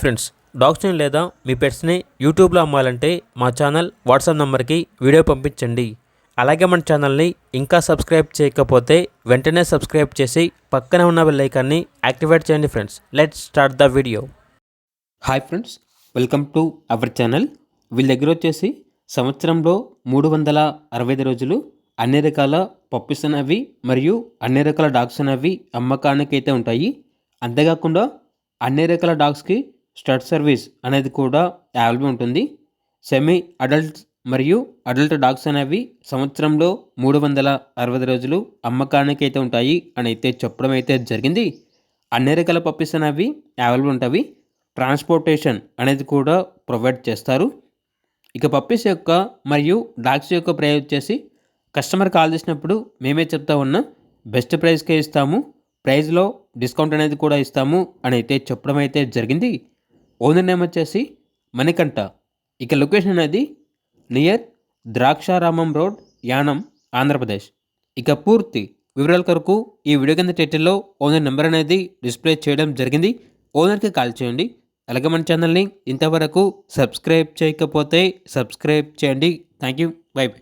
Friends, డాగ్స్ని లేదా మీ పెట్స్ని యూట్యూబ్లో అమ్మాలంటే మా ఛానల్ వాట్సాప్ నెంబర్కి వీడియో పంపించండి. అలాగే మన ఛానల్ని ఇంకా సబ్స్క్రైబ్ చేయకపోతే వెంటనే సబ్స్క్రైబ్ చేసి పక్కన ఉన్న బెల్ ఐకాన్ని యాక్టివేట్ చేయండి. Friends, let's start the video. Hi friends, welcome to our channel. వీళ్ళ దగ్గర వచ్చేసి సంవత్సరంలో 365 రోజులు అన్ని రకాల పప్పీస్ అనేవి మరియు అన్ని రకాల డాగ్స్ అనేవి అమ్మకానికి అయితే ఉంటాయి. అంతేకాకుండా అన్ని రకాల డాగ్స్కి స్టడ్ సర్వీస్ అనేది కూడా అవైలబుల్ ఉంటుంది. సెమీ అడల్ట్ మరియు అడల్ట్ డాగ్స్ అనేవి సంవత్సరంలో 365 రోజులు అమ్మకానికి అయితే ఉంటాయి అని అయితే చెప్పడం అయితే జరిగింది. అన్ని రకాల పప్పీస్ అనేవి అవైలబుల్ ఉంటాయి. ట్రాన్స్పోర్టేషన్ అనేది కూడా ప్రొవైడ్ చేస్తారు. ఇక పప్పీస్ యొక్క మరియు డాగ్స్ యొక్క ప్రైస్ వచ్చేసి కస్టమర్ కాల్ చేసినప్పుడు మేమే చెప్తా ఉన్నా బెస్ట్ ప్రైస్కే ఇస్తాము, ప్రైస్లో డిస్కౌంట్ అనేది కూడా ఇస్తాము అని అయితే చెప్పడం అయితే జరిగింది. ఓనర్ నేమ్ వచ్చేసి మణికంఠ. ఇక లొకేషన్ అనేది నియర్ ద్రాక్షారామం రోడ్, యానం, ఆంధ్రప్రదేశ్. ఇక పూర్తి వివరాల కొరకు ఈ వీడియో కింద టైటిల్లో ఓనర్ నెంబర్ అనేది డిస్ప్లే చేయడం జరిగింది. ఓనర్కి కాల్ చేయండి. అలాగే మన ఛానల్ని ఇంతవరకు సబ్స్క్రైబ్ చేయకపోతే సబ్స్క్రైబ్ చేయండి. Thank you. By by.